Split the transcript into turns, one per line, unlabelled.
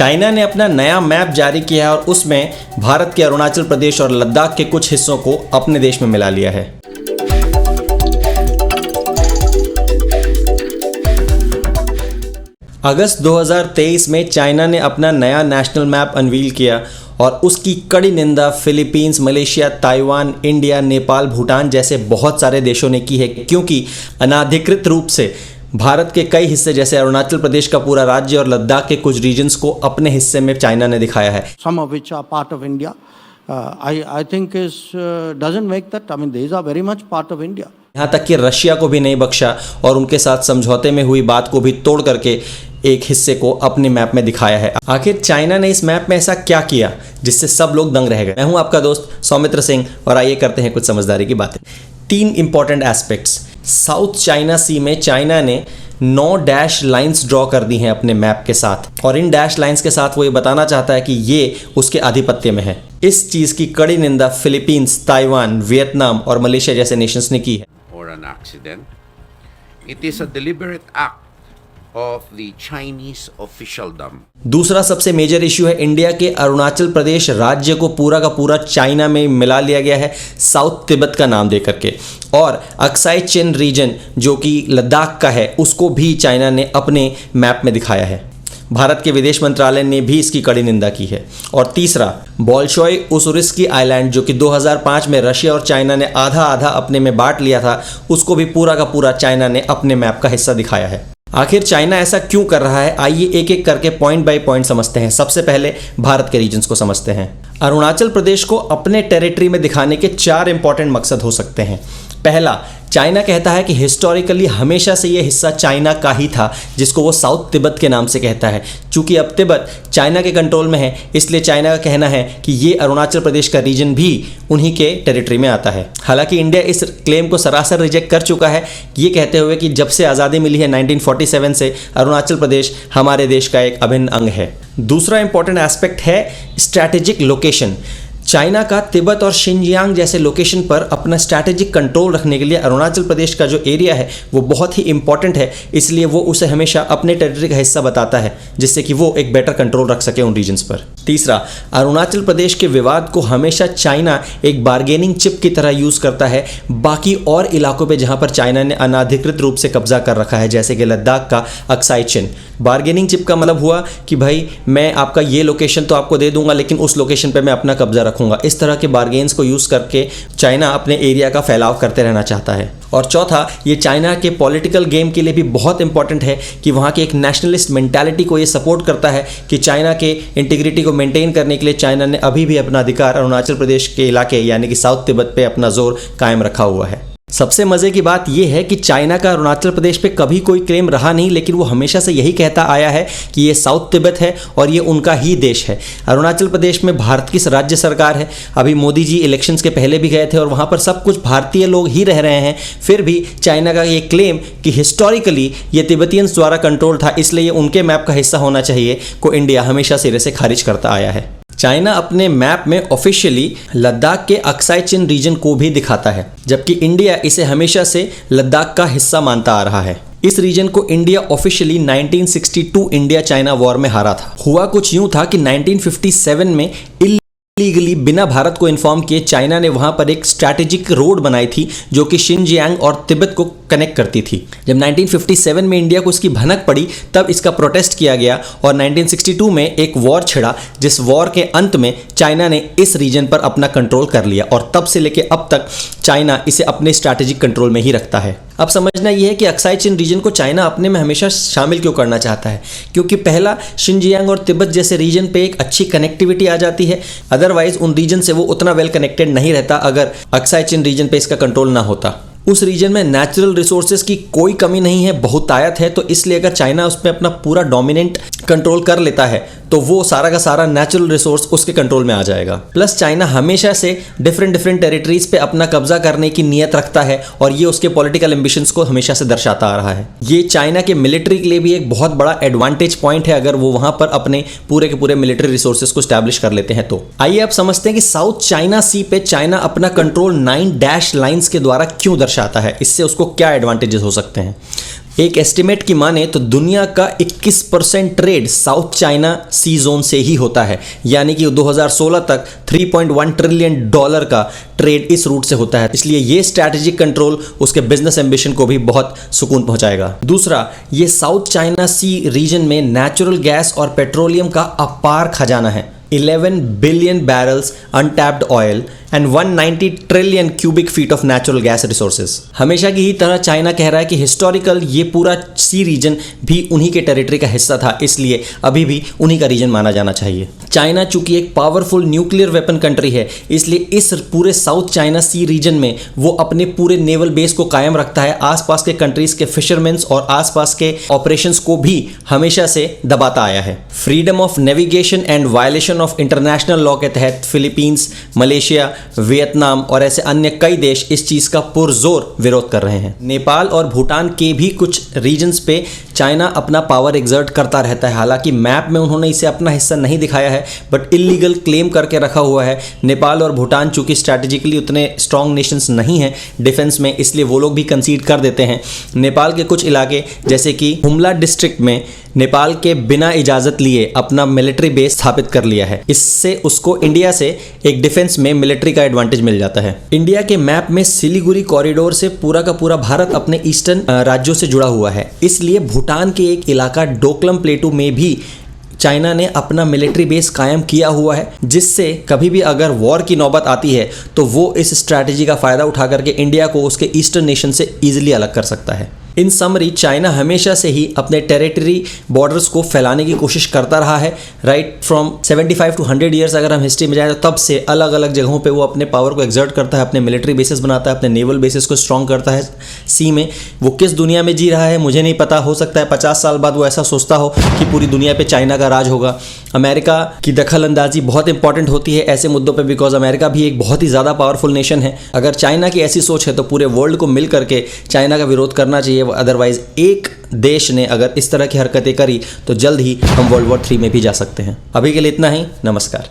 China ने अपना नया मैप जारी किया है और उसमें भारत के अरुणाचल प्रदेश और लद्दाख के कुछ हिस्सों को अपने देश में मिला लिया है। अगस्त 2023 में चाइना ने अपना नया नेशनल मैप अनवील किया और उसकी कड़ी निंदा Philippines, Malaysia, Taiwan, India, Nepal, Bhutan जैसे बहुत सारे देशों ने की है, क्योंकि अनाधिकृत रूप से भारत के कई हिस्से जैसे अरुणाचल प्रदेश का पूरा राज्य और लद्दाख के कुछ रीजन्स को अपने हिस्से में चाइना ने दिखाया है।
Some of which are part of India, I think doesn't make that. I mean, these are very much part of India.
यहाँ तक कि रशिया को भी नहीं बख्शा और उनके साथ समझौते में हुई बात को भी तोड़ करके एक हिस्से को अपने मैप में दिखाया है। आखिर चाइना ने इस मैप में ऐसा क्या किया जिससे सब लोग दंग रह गए? मैं हूं आपका दोस्त सौमित्र सिंह और आइए करते हैं कुछ समझदारी की बातें। 3 इंपॉर्टेंट एस्पेक्ट्स। साउथ चाइना सी में चाइना ने 9 डैश लाइंस ड्रॉ कर दी हैं अपने मैप के साथ और इन डैश लाइंस के साथ वो ये बताना चाहता है कि ये उसके आधिपत्य में है। इस चीज़ की कड़ी निंदा फिलीपींस, ताइवान, वियतनाम और मलेशिया जैसे नेशंस ने की है।
An accident. It is a deliberate act of the Chinese officialdom.
दूसरा सबसे मेजर इश्यू है इंडिया के अरुणाचल प्रदेश राज्य को पूरा का पूरा चाइना में मिला लिया गया है साउथ तिब्बत का नाम देकर के, और अक्साई चिन रीजन जो कि लद्दाख का है उसको भी चाइना ने अपने मैप में दिखाया है। भारत के विदेश मंत्रालय ने भी इसकी कड़ी निंदा की है। और तीसरा, बोल्शोय उसुरिस्की आइलैंड जो कि 2005 में रशिया और चाइना ने आधा आधा अपने में बांट लिया था, उसको भी पूरा का पूरा चाइना ने अपने मैप का हिस्सा दिखाया है। आखिर चाइना ऐसा क्यों कर रहा है, आइए एक एक करके पॉइंट बाय पॉइंट समझते हैं। सबसे पहले भारत के रीजन्स को समझते हैं। अरुणाचल प्रदेश को अपने टेरिटरी में दिखाने के 4 इंपॉर्टेंट मकसद हो सकते हैं। पहला, चाइना कहता है कि हिस्टोरिकली हमेशा से ये हिस्सा चाइना का ही था, जिसको वो साउथ तिब्बत के नाम से कहता है। चूंकि अब तिब्बत चाइना के कंट्रोल में है, इसलिए चाइना का कहना है कि ये अरुणाचल प्रदेश का रीजन भी उन्हीं के टेरिटरी में आता है। हालांकि इंडिया इस क्लेम को सरासर रिजेक्ट कर चुका है, ये कहते हुए कि जब से आज़ादी मिली है 1947 से अरुणाचल प्रदेश हमारे देश का एक अभिन्न अंग है। दूसरा इंपॉर्टेंट एस्पेक्ट है स्ट्रैटेजिक लोकेशन। चाइना का तिब्बत और शिनजियांग जैसे लोकेशन पर अपना स्ट्रैटेजिक कंट्रोल रखने के लिए अरुणाचल प्रदेश का जो एरिया है वो बहुत ही इंपॉर्टेंट है, इसलिए वो उसे हमेशा अपने टेरिटरी का हिस्सा बताता है, जिससे कि वो एक बेटर कंट्रोल रख सके उन रीजन्स पर। तीसरा, अरुणाचल प्रदेश के विवाद को हमेशा चाइना एक बार्गेनिंग चिप की तरह यूज़ करता है बाकी और इलाकों पर जहाँ पर चाइना ने अनाधिकृत रूप से कब्जा कर रखा है, जैसे कि लद्दाख का अक्साई चिन। बार्गेनिंग चिप का मतलब हुआ कि भाई मैं आपका ये लोकेशन तो आपको दे दूंगा, लेकिन उस लोकेशन पे मैं अपना कब्जा रखूंगा। इस तरह के बार्गेन्स को यूज़ करके चाइना अपने एरिया का फैलाव करते रहना चाहता है। और चौथा, ये चाइना के पॉलिटिकल गेम के लिए भी बहुत इंपॉर्टेंट है कि वहाँ के एक नेशनलिस्ट मेंटालिटी को ये सपोर्ट करता है कि चाइना के इंटीग्रिटी को मेंटेन करने के लिए चाइना ने अभी भी अपना अधिकार अरुणाचल प्रदेश के इलाके यानी कि साउथ तिब्बत पे अपना जोर कायम रखा हुआ है। सबसे मज़े की बात यह है कि चाइना का अरुणाचल प्रदेश पे कभी कोई क्लेम रहा नहीं, लेकिन वो हमेशा से यही कहता आया है कि ये साउथ तिब्बत है और ये उनका ही देश है। अरुणाचल प्रदेश में भारत की राज्य सरकार है। अभी मोदी जी इलेक्शंस के पहले भी गए थे और वहाँ पर सब कुछ भारतीय लोग ही रह रहे हैं। फिर भी चाइना का ये क्लेम कि हिस्टोरिकली ये तिब्बतियंस द्वारा कंट्रोल था, इसलिए ये उनके मैप का हिस्सा होना चाहिए, को इंडिया हमेशा सिरे से खारिज करता आया है। चाइना अपने मैप में ऑफिशियली लद्दाख के अक्साई चिन रीजन को भी दिखाता है, जबकि इंडिया इसे हमेशा से लद्दाख का हिस्सा मानता आ रहा है। इस रीजन को India officially 1962 India China war में हारा था। हुआ कुछ यूं था कि 1957 में इलीगली बिना भारत को इन्फॉर्म किए चाइना ने वहां पर एक स्ट्रैटेजिक रोड बनाई थी जो कि शिनजियांग और तिब्बत को कनेक्ट करती थी। जब 1957 में इंडिया को इसकी भनक पड़ी तब इसका प्रोटेस्ट किया गया और 1962 में एक वॉर छिड़ा, जिस वॉर के अंत में चाइना ने इस रीजन पर अपना कंट्रोल कर लिया और तब से लेके अब तक चाइना इसे अपने स्ट्रैटेजिक कंट्रोल में ही रखता है। अब समझना यह है कि अक्साई चिन रीजन को चाइना अपने में हमेशा शामिल क्यों करना चाहता है, क्योंकि पहला, शिनजियांग और तिब्बत जैसे रीजन पे एक अच्छी कनेक्टिविटी आ जाती है। अदरवाइज उन रीजन से वो उतना वेल कनेक्टेड नहीं रहता अगर अक्साई चिन रीजन पे इसका कंट्रोल ना होता। उस रीजन में नेचुरल रिसोर्सेज की कोई कमी नहीं है, बहुतायत है, तो इसलिए अगर चाइना उसमें अपना पूरा डोमिनेंट कंट्रोल कर लेता है तो वो सारा का सारा नेचुरल रिसोर्स उसके कंट्रोल में आ जाएगा। प्लस चाइना हमेशा से डिफरेंट टेरिटरीज पे अपना कब्जा करने की नीयत रखता है और ये उसके पॉलिटिकल एम्बिशंस को हमेशा से दर्शाता आ रहा है। ये चाइना के मिलिट्री के लिए भी एक बहुत बड़ा एडवांटेज पॉइंट है अगर वो वहां पर अपने पूरे के पूरे मिलिट्री रिसोर्सेज को स्टैब्लिश कर लेते हैं तो। आइए अब समझते हैं कि साउथ चाइना सी पे चाइना अपना कंट्रोल 9 डैश लाइंस के द्वारा क्यों दर्शाता है, इससे उसको क्या एडवांटेजेस हो सकते हैं। एक एस्टिमेट की माने तो दुनिया का 21% ट्रेड साउथ चाइना सी जोन से ही होता है, यानी कि 2016 तक $3.1 ट्रिलियन का ट्रेड इस रूट से होता है। इसलिए ये स्ट्रैटेजिक कंट्रोल उसके बिजनेस एम्बिशन को भी बहुत सुकून पहुंचाएगा। दूसरा, ये साउथ चाइना सी रीजन में नेचुरल गैस और पेट्रोलियम का अपार खजाना है। 11 billion barrels untapped oil and 190 trillion cubic feet of natural gas resources. हमेशा की ही तरह चाइना कह रहा है कि हिस्टोरिकल ये पूरा सी रीजन भी उन्हीं के टेरिटरी का हिस्सा था, इसलिए अभी भी उन्हीं का रीजन माना जाना चाहिए। चाइना चूंकि एक पावरफुल न्यूक्लियर वेपन कंट्री है, इसलिए इस पूरे साउथ चाइना सी रीजन में वो अपने पूरे नेवल बेस को कायम रखता है। आसपास के कंट्रीज के फिशरमैन्स और आसपास के ऑपरेशंस को भी हमेशा से दबाता आया है। Freedom of navigation and violation of international law के तहत फिलीपींस, मलेशिया, वियतनाम और ऐसे अन्य कई देश इस चीज का पुरजोर विरोध कर रहे हैं। नेपाल और भूटान के भी कुछ रीजन्स पे चाइना अपना पावर एग्जर्ट करता रहता है। हालांकि मैप में उन्होंने इसे अपना हिस्सा नहीं दिखाया है, बट इलीगल क्लेम करके रखा हुआ है। नेपाल और भूटान चूंकि स्ट्रैटेजिकली उतने स्ट्रांग नेशंस नहीं हैं डिफेंस में, इसलिए वो लोग भी कंसीड कर देते हैं। नेपाल के कुछ इलाके जैसे कि हुमला डिस्ट्रिक्ट में नेपाल के बिना इजाजत लिए अपना मिलिट्री बेस स्थापित कर लिया है। इससे उसको इंडिया से एक डिफेंस में मिलिट्री का एडवांटेज मिल जाता है। इंडिया के मैप में सिलीगुड़ी कॉरिडोर से पूरा का पूरा भारत अपने ईस्टर्न राज्यों से जुड़ा हुआ है, इसलिए भूटान के एक इलाका डोकलम प्लेटू में भी चाइना ने अपना मिलिट्री बेस कायम किया हुआ है, जिससे कभी भी अगर वॉर की नौबत आती है तो वो इस स्ट्रैटेजी का फ़ायदा उठा करके इंडिया को उसके ईस्टर्न नेशन से ईजिली अलग कर सकता है। इन समरी, चाइना हमेशा से ही अपने टेरिटरी बॉर्डर्स को फैलाने की कोशिश करता रहा है। राइट फ्रॉम 75 to 100 ईयर्स अगर हम हिस्ट्री में जाएं तो तब से अलग अलग जगहों पे वो अपने पावर को एक्सर्ट करता है, अपने मिलिट्री बेसिस बनाता है, अपने नेवल बेसिस को स्ट्रॉन्ग करता है सी में। वो किस दुनिया में जी रहा है मुझे नहीं पता, हो सकता है 50 साल बाद वो ऐसा सोचता हो कि पूरी दुनिया पे चाइना का राज होगा। अमेरिका की दखल अंदाजी बहुत इंपॉर्टेंट होती है ऐसे मुद्दों पे, बिकॉज अमेरिका भी एक बहुत ही ज़्यादा पावरफुल नेशन है। अगर चाइना की ऐसी सोच है तो पूरे वर्ल्ड को मिल करके चाइना का विरोध करना चाहिए। अदरवाइज एक देश ने अगर इस तरह की हरकतें करी तो जल्द ही हम वर्ल्ड वॉर 3 में भी जा सकते हैं। अभी के लिए इतना ही, नमस्कार।